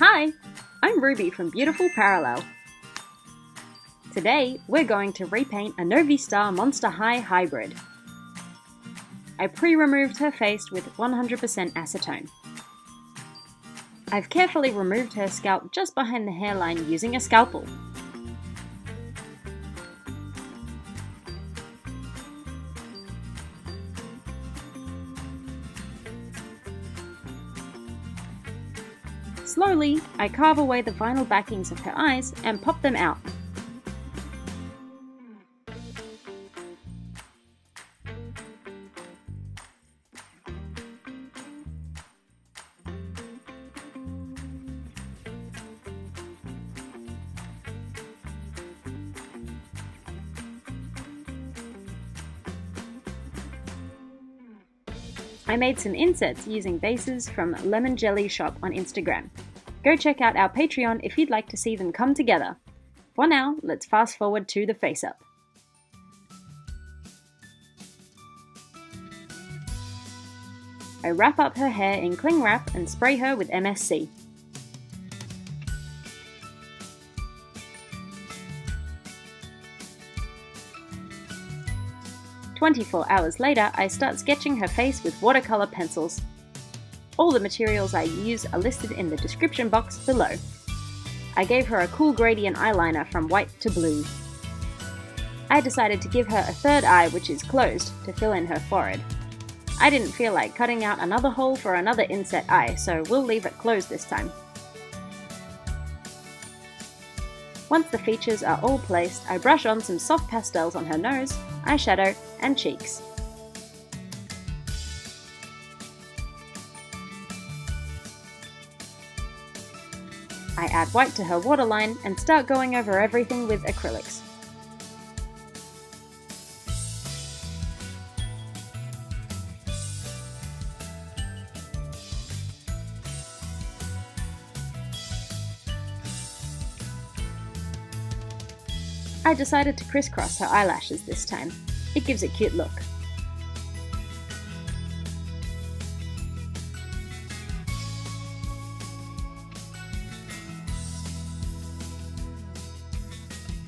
Hi, I'm Ruby from Beautiful Parallel. Today, we're going to repaint a NoviStar Monster High Hybrid. I pre-removed her face with 100% acetone. I've carefully removed her scalp just behind the hairline using a scalpel. Slowly, I carve away the vinyl backings of her eyes and pop them out. I made some insets using bases from Lemon Jelly Shop on Instagram. Go check out our Patreon if you'd like to see them come together. For now, let's fast forward to the face-up. I wrap up her hair in cling wrap and spray her with MSC. "24 hours later, I start sketching her face with watercolour pencils. All the materials I use are listed in the description box below. I gave her a cool gradient eyeliner from white to blue. I decided to give her a third eye which is closed to fill in her forehead. I didn't feel like cutting out another hole for another inset eye, so we'll leave it closed this time. Once the features are all placed, I brush on some soft pastels on her nose, eyeshadow, and cheeks. I add white to her waterline and start going over everything with acrylics. I decided to crisscross her eyelashes this time. It gives a cute look.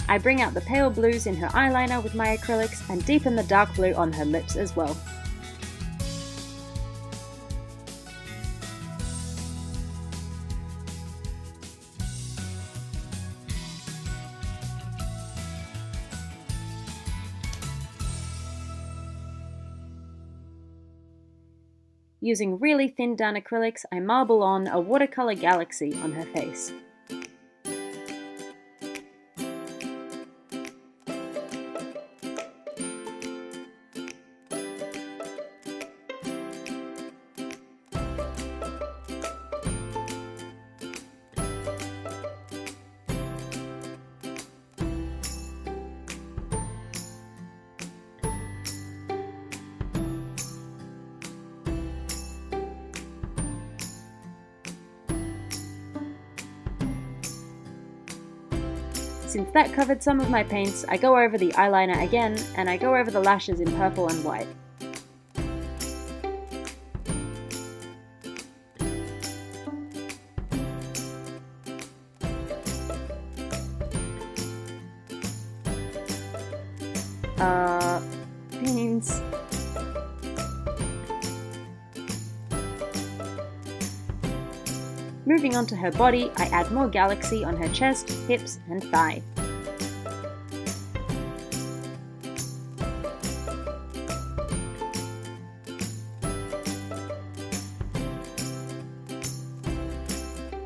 I bring out the pale blues in her eyeliner with my acrylics and deepen the dark blue on her lips as well. Using really thinned down acrylics, I marble on a watercolour galaxy on her face. Since that covered some of my paints, I go over the eyeliner again, and I go over the lashes in purple and white. Beans. Moving on to her body, I add more galaxy on her chest, hips, and thigh.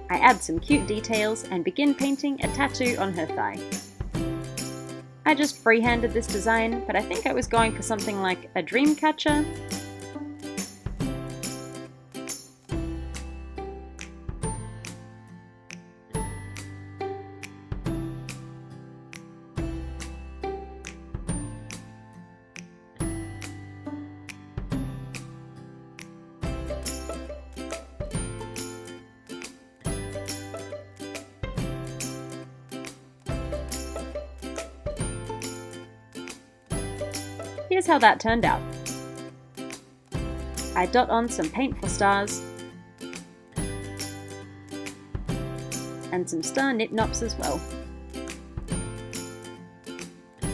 I add some cute details and begin painting a tattoo on her thigh. I just freehanded this design, but I think I was going for something like a dream catcher. Here's how that turned out. I dot on some paint for stars, and some star knit knops as well.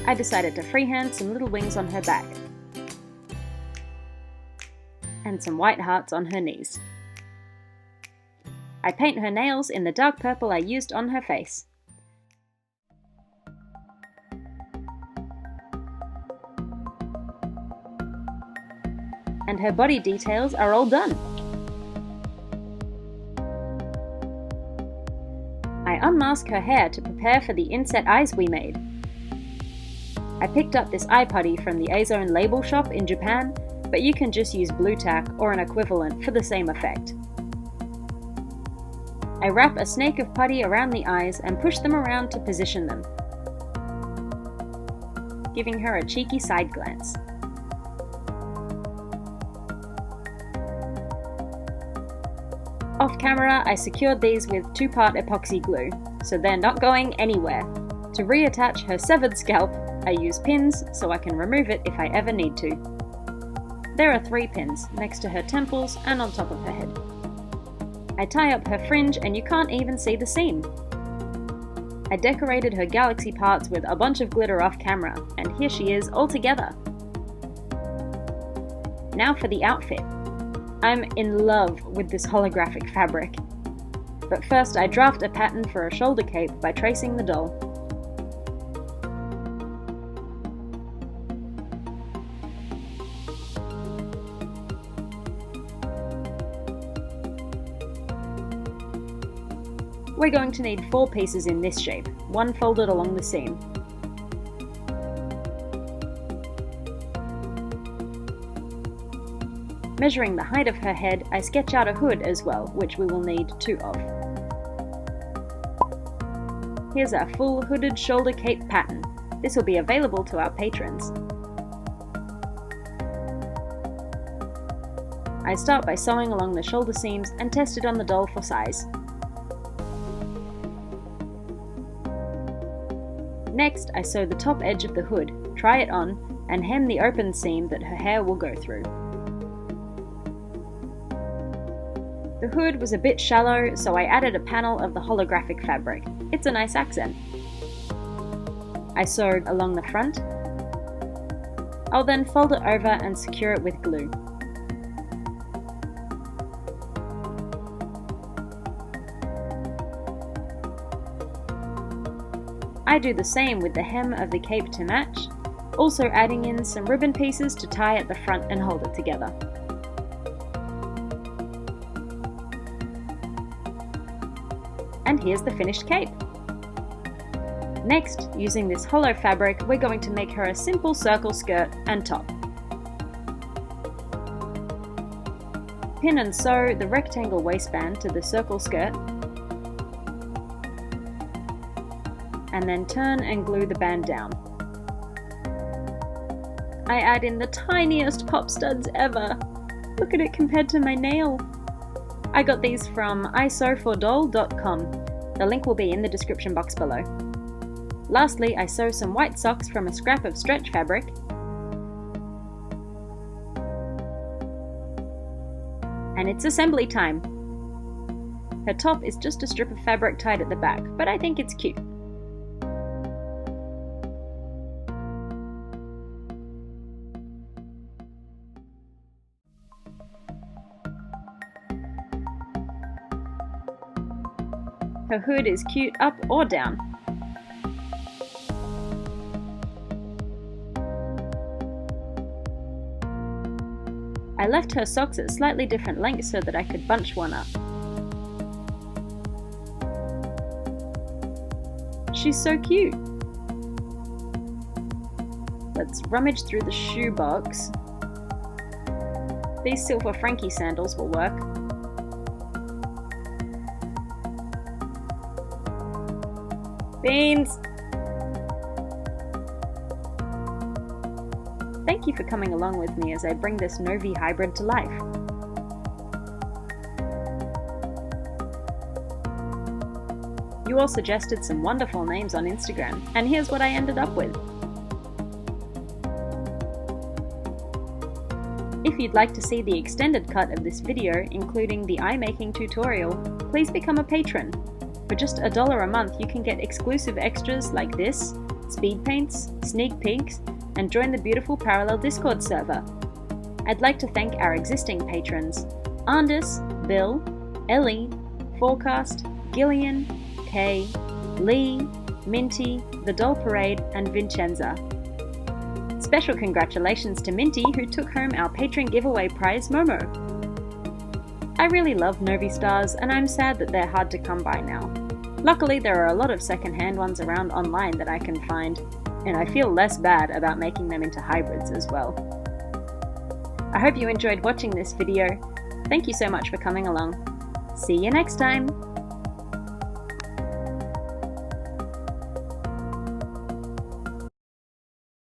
I decided to freehand some little wings on her back and some white hearts on her knees. I paint her nails in the dark purple I used on her face. And her body details are all done. I unmask her hair to prepare for the inset eyes we made. I picked up this eye putty from the A-Zone label shop in Japan, but you can just use blue tack or an equivalent for the same effect. I wrap a snake of putty around the eyes and push them around to position them, giving her a cheeky side glance. Off camera, I secured these with 2-part epoxy glue, so they're not going anywhere. To reattach her severed scalp, I use pins so I can remove it if I ever need to. There are 3 pins, next to her temples and on top of her head. I tie up her fringe and you can't even see the seam. I decorated her galaxy parts with a bunch of glitter off camera, and here she is all together. Now for the outfit. I'm in love with this holographic fabric. But first I draft a pattern for a shoulder cape by tracing the doll. We're going to need 4 pieces in this shape, one folded along the seam. Measuring the height of her head, I sketch out a hood as well, which we will need 2 of. Here's our full hooded shoulder cape pattern. This will be available to our patrons. I start by sewing along the shoulder seams and test it on the doll for size. Next, I sew the top edge of the hood, try it on, and hem the open seam that her hair will go through. The hood was a bit shallow, so I added a panel of the holographic fabric. It's a nice accent. I sewed along the front. I'll then fold it over and secure it with glue. I do the same with the hem of the cape to match, also adding in some ribbon pieces to tie at the front and hold it together. And here's the finished cape. Next, using this hollow fabric, we're going to make her a simple circle skirt and top. Pin and sew the rectangle waistband to the circle skirt, and then turn and glue the band down. I add in the tiniest pop studs ever. Look at it compared to my nail. I got these from isewfordoll.com. The link will be in the description box below. Lastly, I sew some white socks from a scrap of stretch fabric. And it's assembly time. Her top is just a strip of fabric tied at the back, but I think it's cute. Her hood is cute up or down. I left her socks at slightly different lengths so that I could bunch one up. She's so cute! Let's rummage through the shoebox. These silver Frankie sandals will work. Beans! Thank you for coming along with me as I bring this Novi hybrid to life. You all suggested some wonderful names on Instagram, and here's what I ended up with. If you'd like to see the extended cut of this video, including the eye making tutorial, please become a patron. For just $1 a month, you can get exclusive extras like this, speed paints, sneak peeks, and join the beautiful parallel Discord server. I'd like to thank our existing patrons: Andis, Bill, Ellie, Forecast, Gillian, Kay, Lee, Minty, The Doll Parade, and Vincenza. Special congratulations to Minty, who took home our patron giveaway prize, Momo. I really love NoviStars, and I'm sad that they're hard to come by now. Luckily, there are a lot of second-hand ones around online that I can find, and I feel less bad about making them into hybrids as well. I hope you enjoyed watching this video. Thank you so much for coming along. See you next time!